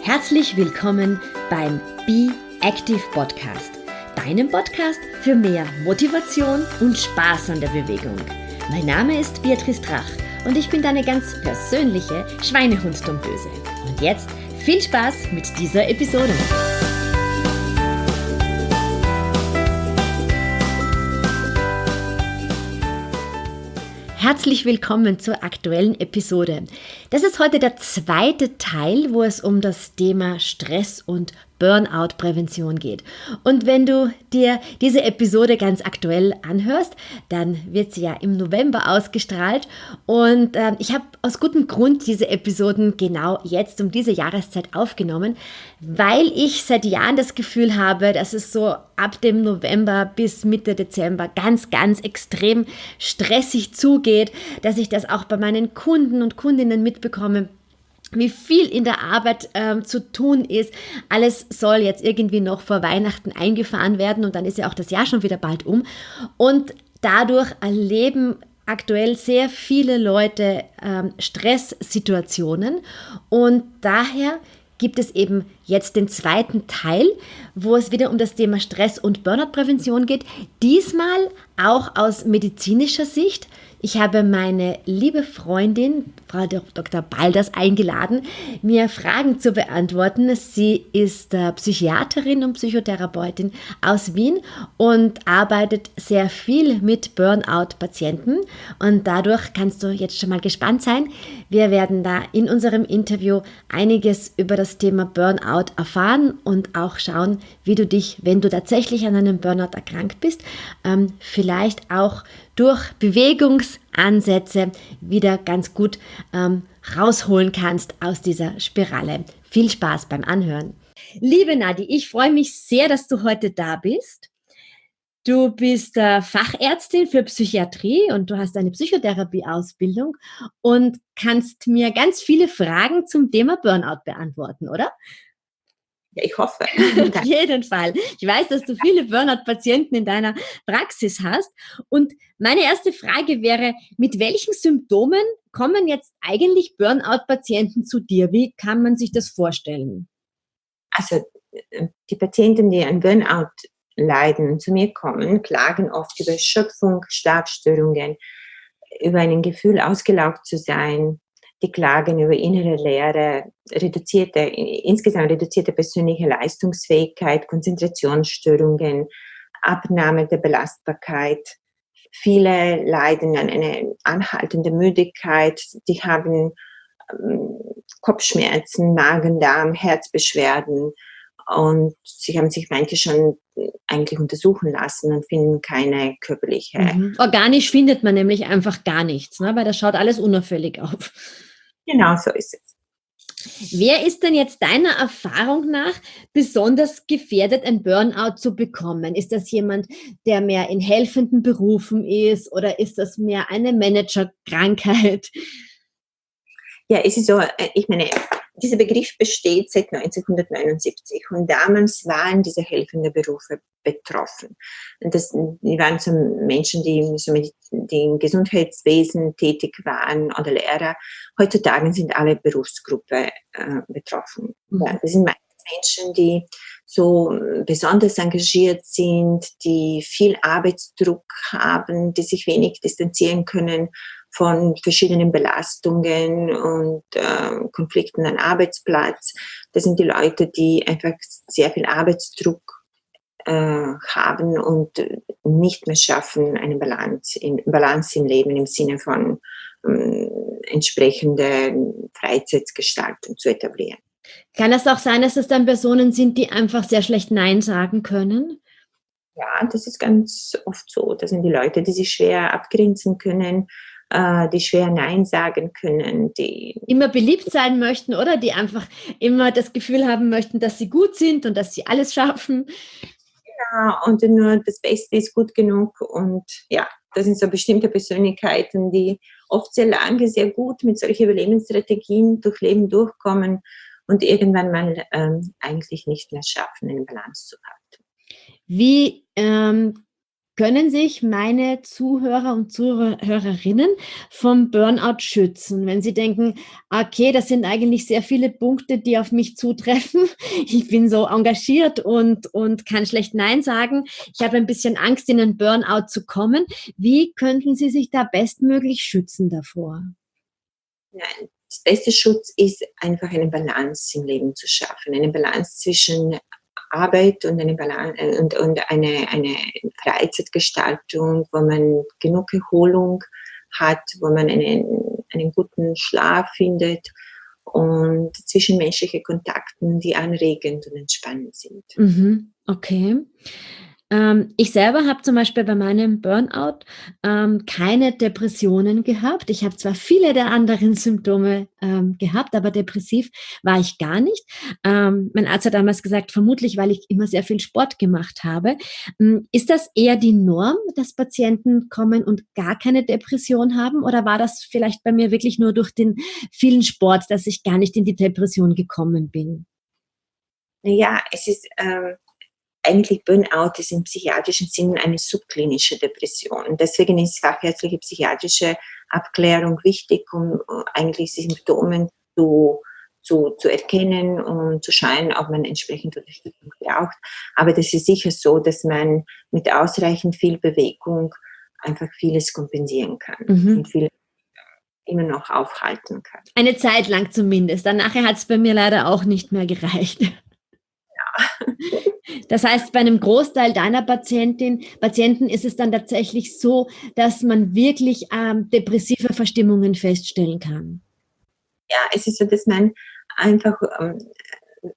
Herzlich willkommen beim Be Active Podcast, deinem Podcast für mehr Motivation und Spaß an der Bewegung. Mein Name ist Beatrice Drach und ich bin deine ganz persönliche Schweinehund-Dompöse. Und jetzt viel Spaß mit dieser Episode. Herzlich willkommen zur aktuellen Episode. Das ist heute der zweite Teil, wo es um das Thema Stress und Burnout-Prävention geht. Und wenn du dir diese Episode ganz aktuell anhörst, dann wird sie ja im November ausgestrahlt. Und ich habe aus gutem Grund diese Episoden genau jetzt um diese Jahreszeit aufgenommen, weil ich seit Jahren das Gefühl habe, dass es so ab dem November bis Mitte Dezember ganz, ganz extrem stressig zugeht, dass ich das auch bei meinen Kunden und Kundinnen mitbekomme, wie viel in der Arbeit zu tun ist. Alles soll jetzt irgendwie noch vor Weihnachten eingefahren werden und dann ist ja auch das Jahr schon wieder bald um. Und dadurch erleben aktuell sehr viele Leute Stresssituationen und daher gibt es eben jetzt den zweiten Teil, wo es wieder um das Thema Stress- und Burnout-Prävention geht. Diesmal auch aus medizinischer Sicht. Ich habe meine liebe Freundin, Frau Dr. Baldass, eingeladen, mir Fragen zu beantworten. Sie ist Psychiaterin und Psychotherapeutin aus Wien und arbeitet sehr viel mit Burnout-Patienten. Und dadurch kannst du jetzt schon mal gespannt sein. Wir werden da in unserem Interview einiges über das Thema Burnout erfahren und auch schauen, wie du dich, wenn du tatsächlich an einem Burnout erkrankt bist, vielleicht auch durch Bewegungsansätze wieder ganz gut rausholen kannst aus dieser Spirale. Viel Spaß beim Anhören. Liebe Nadi, ich freue mich sehr, dass du heute da bist. Du bist Fachärztin für Psychiatrie und du hast eine Psychotherapie-Ausbildung und kannst mir ganz viele Fragen zum Thema Burnout beantworten, oder? Ja, ich hoffe. Auf jeden Fall. Ich weiß, dass du viele Burnout-Patienten in deiner Praxis hast. Und meine erste Frage wäre, mit welchen Symptomen kommen jetzt eigentlich Burnout-Patienten zu dir? Wie kann man sich das vorstellen? Also die Patienten, die an Burnout leiden, zu mir kommen, klagen oft über Erschöpfung, Schlafstörungen, über ein Gefühl, ausgelaugt zu sein. Die klagen über innere Leere, insgesamt reduzierte persönliche Leistungsfähigkeit, Konzentrationsstörungen, Abnahme der Belastbarkeit. Viele leiden an einer anhaltenden Müdigkeit, die haben Kopfschmerzen, Magen-Darm, Herzbeschwerden und sie haben sich manche schon eigentlich untersuchen lassen und finden keine körperliche. Organisch findet man nämlich einfach gar nichts, ne? Weil das schaut alles unauffällig auf. Genau, so ist es. Wer ist denn jetzt deiner Erfahrung nach besonders gefährdet, ein Burnout zu bekommen? Ist das jemand, der mehr in helfenden Berufen ist oder ist das mehr eine Managerkrankheit? Ja, es ist so, ich meine, dieser Begriff besteht seit 1979 und damals waren diese helfenden Berufe betroffen. Und die waren so Menschen, die im Gesundheitswesen tätig waren oder Lehrer. Heutzutage sind alle Berufsgruppen betroffen. Ja, das sind Menschen, die so besonders engagiert sind, die viel Arbeitsdruck haben, die sich wenig distanzieren können von verschiedenen Belastungen und Konflikten am Arbeitsplatz. Das sind die Leute, die einfach sehr viel Arbeitsdruck haben und nicht mehr schaffen, eine Balance im Leben im Sinne von entsprechende Freizeitgestaltung zu etablieren. Kann es auch sein, dass es dann Personen sind, die einfach sehr schlecht Nein sagen können? Ja, das ist ganz oft so. Das sind die Leute, die sich schwer abgrenzen können, die schwer Nein sagen können, die immer beliebt sein möchten oder die einfach immer das Gefühl haben möchten, dass sie gut sind und dass sie alles schaffen. Ja, und nur das Beste ist gut genug und ja, das sind so bestimmte Persönlichkeiten, die oft sehr lange, sehr gut mit solchen Überlebensstrategien durch Leben durchkommen und irgendwann mal eigentlich nicht mehr schaffen, eine Balance zu haben. Wie können sich meine Zuhörer und Zuhörerinnen vom Burnout schützen, wenn sie denken, okay, das sind eigentlich sehr viele Punkte, die auf mich zutreffen. Ich bin so engagiert und kann schlecht Nein sagen. Ich habe ein bisschen Angst, in einen Burnout zu kommen. Wie könnten Sie sich da bestmöglich schützen davor? Nein, das beste Schutz ist einfach eine Balance im Leben zu schaffen. Eine Balance zwischen Arbeit und und eine Freizeitgestaltung, wo man genug Erholung hat, wo man einen guten Schlaf findet und zwischenmenschliche Kontakten, die anregend und entspannend sind. Mhm, okay. Ich selber habe zum Beispiel bei meinem Burnout keine Depressionen gehabt. Ich habe zwar viele der anderen Symptome gehabt, aber depressiv war ich gar nicht. Mein Arzt hat damals gesagt, vermutlich, weil ich immer sehr viel Sport gemacht habe. Ist das eher die Norm, dass Patienten kommen und gar keine Depression haben? Oder war das vielleicht bei mir wirklich nur durch den vielen Sport, dass ich gar nicht in die Depression gekommen bin? Ja, es ist eigentlich Burnout ist im psychiatrischen Sinn eine subklinische Depression. Deswegen ist fachärztliche psychiatrische Abklärung wichtig, um eigentlich die Symptome zu erkennen und zu schauen, ob man entsprechend Unterstützung braucht. Aber das ist sicher so, dass man mit ausreichend viel Bewegung einfach vieles kompensieren kann und Mhm. viel immer noch aufhalten kann. Eine Zeit lang zumindest. Dann nachher hat es bei mir leider auch nicht mehr gereicht. Das heißt, bei einem Großteil deiner Patienten ist es dann tatsächlich so, dass man wirklich depressive Verstimmungen feststellen kann. Ja, es ist so, dass man einfach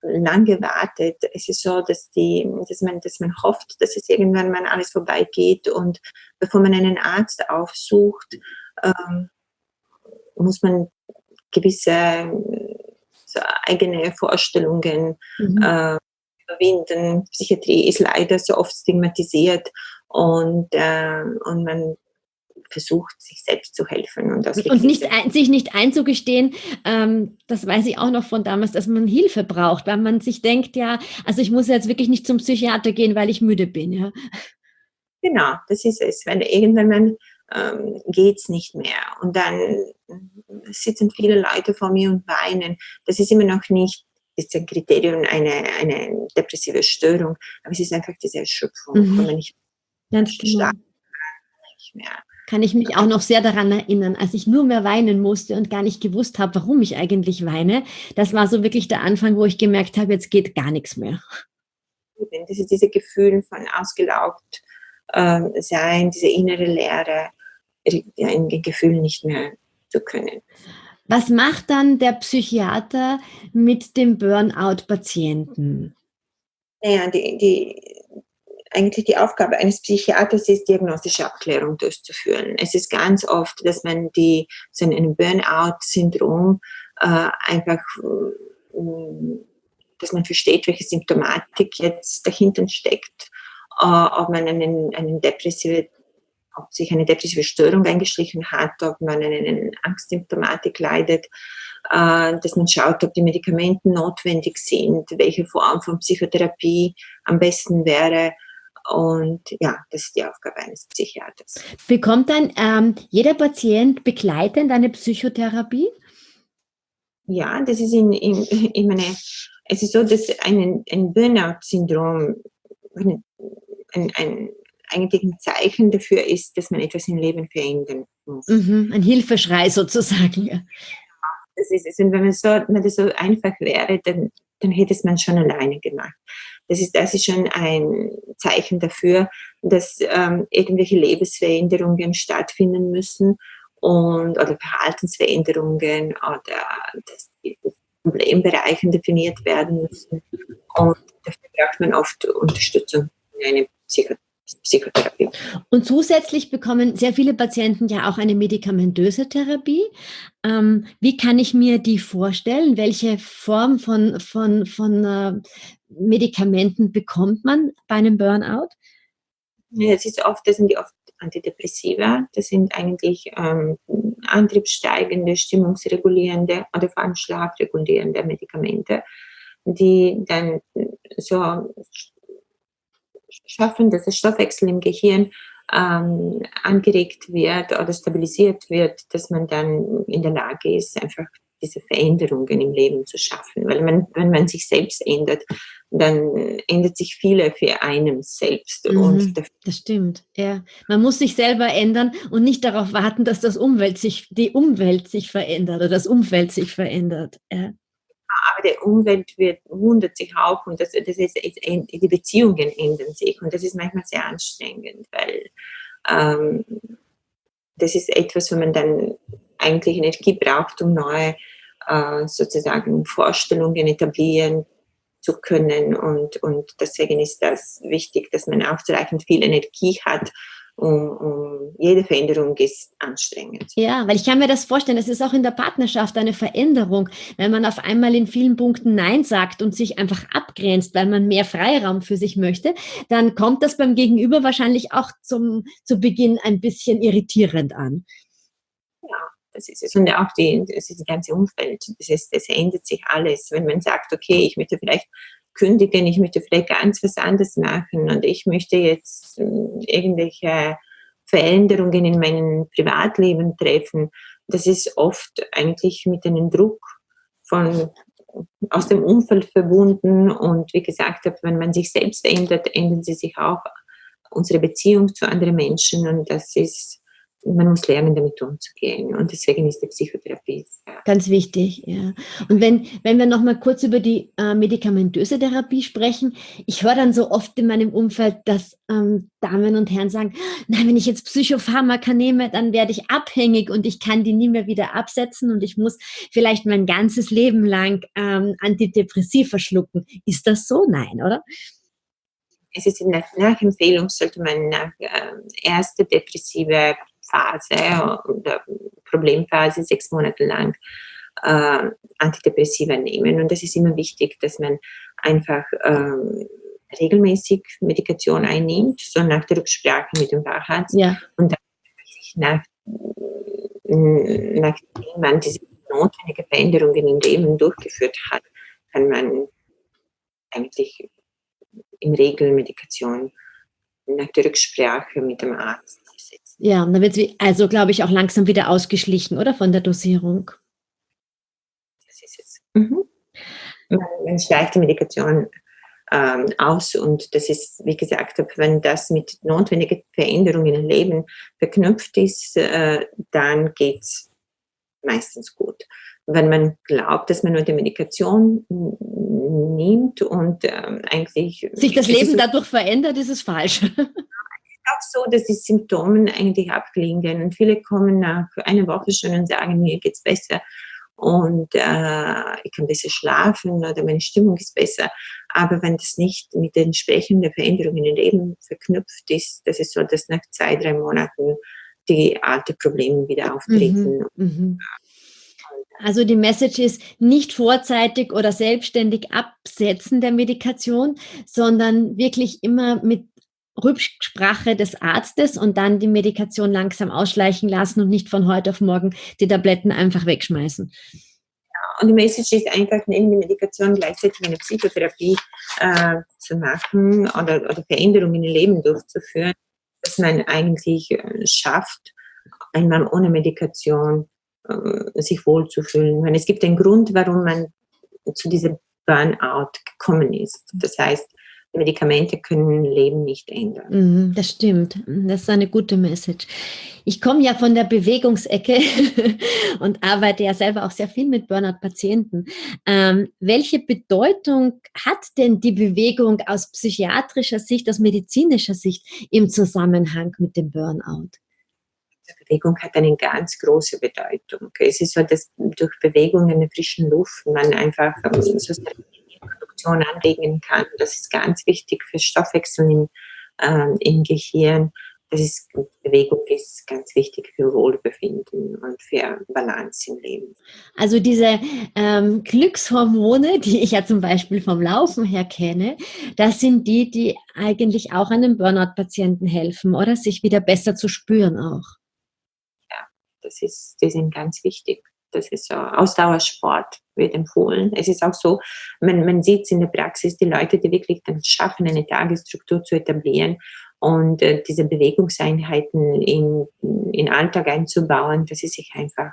lange wartet. Es ist so, dass man hofft, dass es irgendwann mal alles vorbeigeht und bevor man einen Arzt aufsucht, ähm, muss man gewisse so eigene Vorstellungen Mhm. überwinden. Psychiatrie ist leider so oft stigmatisiert und man versucht, sich selbst zu helfen und aus der Und Krise. sich nicht einzugestehen, das weiß ich auch noch von damals, dass man Hilfe braucht, weil man sich denkt, ja, also ich muss jetzt wirklich nicht zum Psychiater gehen, weil ich müde bin. Ja. Genau, das ist es. Weil irgendwann mal geht's nicht mehr. Und dann sitzen viele Leute vor mir und weinen. Das ist immer noch nicht ist ein Kriterium eine depressive Störung, aber es ist einfach diese Erschöpfung, wo man Mhm. nicht Ganz genau. schlafen nicht mehr. Kann ich mich auch noch sehr daran erinnern, als ich nur mehr weinen musste und gar nicht gewusst habe, warum ich eigentlich weine. Das war so wirklich der Anfang, wo ich gemerkt habe, jetzt geht gar nichts mehr. Das ist diese Gefühl von ausgelaugt sein, diese innere Leere, ein Gefühl nicht mehr zu können. Was macht dann der Psychiater mit dem Burnout-Patienten? Naja, eigentlich die Aufgabe eines Psychiaters ist, diagnostische Abklärung durchzuführen. Es ist ganz oft, dass man so ein Burnout-Syndrom einfach, dass man versteht, welche Symptomatik jetzt dahinter steckt, ob man ob sich eine depressive Störung eingeschlichen hat, ob man eine Angstsymptomatik leidet, dass man schaut, ob die Medikamente notwendig sind, welche Form von Psychotherapie am besten wäre. Und ja, das ist die Aufgabe eines Psychiaters. Bekommt dann jeder Patient begleitend eine Psychotherapie? Ja, das ist in meine, es ist so, dass ein Burnout-Syndrom ein eigentlich ein Zeichen dafür ist, dass man etwas im Leben verändern muss. Mhm, ein Hilfeschrei sozusagen. Ja. Das ist es. Und wenn das so einfach wäre, dann hätte es man schon alleine gemacht. Das ist schon ein Zeichen dafür, dass irgendwelche Lebensveränderungen stattfinden müssen oder Verhaltensveränderungen oder dass die Problembereiche definiert werden müssen. Und dafür braucht man oft Unterstützung in einer Psychotherapie. Und zusätzlich bekommen sehr viele Patienten ja auch eine medikamentöse Therapie. Wie kann ich mir die vorstellen? Welche Form von Medikamenten bekommt man bei einem Burnout? Ja, das sind die oft Antidepressiva. Das sind eigentlich antriebssteigende, stimmungsregulierende oder vor allem schlafregulierende Medikamente, die dann so schaffen, dass der Stoffwechsel im Gehirn angeregt wird oder stabilisiert wird, dass man dann in der Lage ist, einfach diese Veränderungen im Leben zu schaffen. Weil wenn man sich selbst ändert, dann ändert sich viele für einen selbst. Und Das stimmt, ja. Man muss sich selber ändern und nicht darauf warten, dass die Umwelt sich verändert oder das Umfeld sich verändert. Ja. aber die Umwelt wundert sich auch und die Beziehungen ändern sich. Und das ist manchmal sehr anstrengend, weil ähm, das ist etwas, wo man dann eigentlich Energie braucht, um neue sozusagen Vorstellungen etablieren zu können. Und deswegen ist das wichtig, dass man ausreichend viel Energie hat. Jede Veränderung ist anstrengend. Ja, weil ich kann mir das vorstellen, das ist auch in der Partnerschaft eine Veränderung, wenn man auf einmal in vielen Punkten Nein sagt und sich einfach abgrenzt, weil man mehr Freiraum für sich möchte, dann kommt das beim Gegenüber wahrscheinlich auch zu Beginn ein bisschen irritierend an. Ja, das ist es. Und auch das ist das ganze Umfeld. Das ändert sich alles. Wenn man sagt, okay, ich möchte vielleicht kündigen, ich möchte vielleicht ganz was anderes machen und ich möchte jetzt irgendwelche Veränderungen in meinem Privatleben treffen, das ist oft eigentlich mit einem Druck aus dem Umfeld verbunden. Und wie gesagt, wenn man sich selbst ändert, ändern sie sich auch unsere Beziehung zu anderen Menschen. Und man muss lernen, damit umzugehen. Und deswegen ist die Psychotherapie sehr Ganz wichtig, ja. Und wenn wir noch mal kurz über die medikamentöse Therapie sprechen, ich höre dann so oft in meinem Umfeld, dass Damen und Herren sagen, nein, wenn ich jetzt Psychopharmaka nehme, dann werde ich abhängig und ich kann die nie mehr wieder absetzen und ich muss vielleicht mein ganzes Leben lang Antidepressiva schlucken. Ist das so? Nein, oder? Es ist nach Empfehlung sollte man nach erste depressive Phase oder Problemphase 6 Monate lang Antidepressiva nehmen. Und das ist immer wichtig, dass man einfach regelmäßig Medikation einnimmt, so nach der Rücksprache mit dem Facharzt. Ja. Und dann nachdem man diese notwendigen Veränderungen im Leben durchgeführt hat, kann man eigentlich in Regelmedikation nach der Rücksprache mit dem Arzt absetzen. Ja, und dann wird es also, glaube ich, auch langsam wieder ausgeschlichen, oder? Von der Dosierung. Das ist es. Man schleicht die Medikation aus und das ist, wie gesagt, wenn das mit notwendigen Veränderungen im Leben verknüpft ist, dann geht es meistens gut. Wenn man glaubt, dass man nur die Medikation nimmt und eigentlich sich das Leben dadurch verändert, ist es falsch. Auch so, dass die Symptome eigentlich abklingen und viele kommen nach einer Woche schon und sagen, mir geht's besser und ich kann besser schlafen oder meine Stimmung ist besser. Aber wenn das nicht mit den entsprechenden Veränderungen im Leben verknüpft ist, das ist so, dass nach 2-3 Monaten die alten Probleme wieder auftreten. Also die Message ist nicht vorzeitig oder selbstständig absetzen der Medikation, sondern wirklich immer mit Rücksprache des Arztes und dann die Medikation langsam ausschleichen lassen und nicht von heute auf morgen die Tabletten einfach wegschmeißen. Und die Message ist einfach, neben der Medikation gleichzeitig eine Psychotherapie zu machen oder Veränderungen im Leben durchzuführen, dass man eigentlich schafft, einmal ohne Medikation sich wohlzufühlen. Weil es gibt einen Grund, warum man zu diesem Burnout gekommen ist. Das heißt, Medikamente können Leben nicht ändern. Das stimmt. Das ist eine gute Message. Ich komme ja von der Bewegungsecke und arbeite ja selber auch sehr viel mit Burnout-Patienten. Welche Bedeutung hat denn die Bewegung aus psychiatrischer Sicht, aus medizinischer Sicht im Zusammenhang mit dem Burnout? Die Bewegung hat eine ganz große Bedeutung. Es ist so, dass durch Bewegung in der frischen Luft man einfach Produktion anregen kann. Das ist ganz wichtig für Stoffwechsel im Gehirn. Bewegung ist ganz wichtig für Wohlbefinden und für Balance im Leben. Also diese Glückshormone, die ich ja zum Beispiel vom Laufen her kenne, das sind die eigentlich auch einem Burnout-Patienten helfen, oder? Sich wieder besser zu spüren auch. Ja, die sind ganz wichtig. Das ist so, Ausdauersport wird empfohlen. Es ist auch so, man sieht es in der Praxis, die Leute, die wirklich dann schaffen, eine Tagesstruktur zu etablieren und diese Bewegungseinheiten in den Alltag einzubauen, dass es sich einfach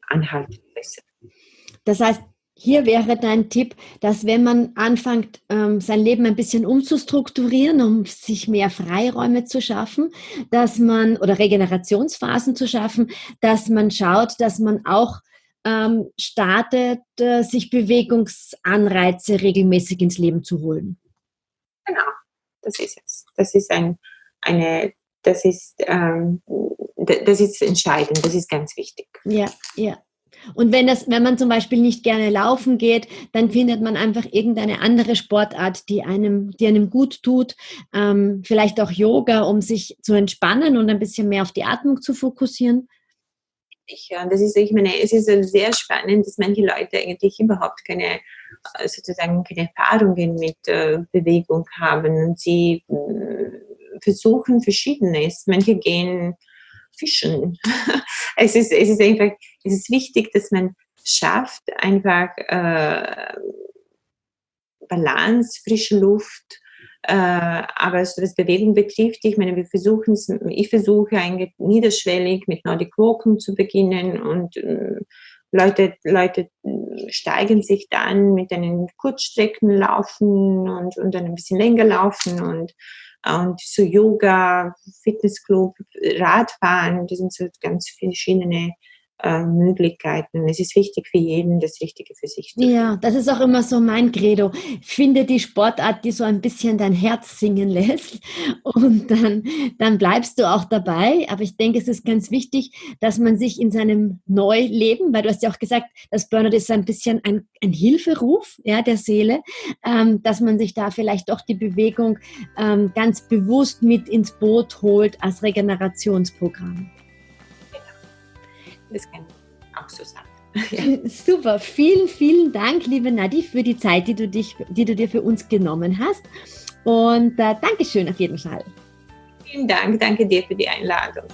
anhalten besser. Das heißt, hier wäre dein Tipp, dass wenn man anfängt, sein Leben ein bisschen umzustrukturieren, um sich mehr Freiräume zu schaffen, dass man, oder Regenerationsphasen zu schaffen, dass man schaut, dass man auch startet, sich Bewegungsanreize regelmäßig ins Leben zu holen. Genau, das ist es. Das ist das ist, das ist entscheidend, das ist ganz wichtig. Ja, ja. Und wenn man zum Beispiel nicht gerne laufen geht, dann findet man einfach irgendeine andere Sportart, die einem gut tut. Vielleicht auch Yoga, um sich zu entspannen und ein bisschen mehr auf die Atmung zu fokussieren. Ja, das ist, ich meine, es ist sehr spannend, dass manche Leute eigentlich überhaupt keine Erfahrungen mit Bewegung haben und sie versuchen Verschiedenes. Manche gehen fischen. Es ist wichtig, dass man schafft, einfach Balance, frische Luft, aber so was Bewegung betrifft, ich meine, ich versuche eigentlich niederschwellig mit Nordic Walking zu beginnen und Leute steigen sich dann mit einen Kurzstrecken laufen und dann ein bisschen länger laufen und so Yoga, Fitnessclub, Radfahren, das sind so ganz verschiedene Möglichkeiten. Es ist wichtig für jeden, das Richtige für sich zu finden. Ja, das ist auch immer so mein Credo. Finde die Sportart, die so ein bisschen dein Herz singen lässt, und dann bleibst du auch dabei. Aber ich denke, es ist ganz wichtig, dass man sich in seinem Neuleben, weil du hast ja auch gesagt, das Burnout ist ein bisschen ein Hilferuf, ja, der Seele, dass man sich da vielleicht doch die Bewegung ganz bewusst mit ins Boot holt als Regenerationsprogramm. Das kann ich auch so sagen. Ja. Super, vielen, vielen Dank, liebe Nadi, für die Zeit, die du dir für uns genommen hast. Und Dankeschön auf jeden Fall. Vielen Dank, danke dir für die Einladung.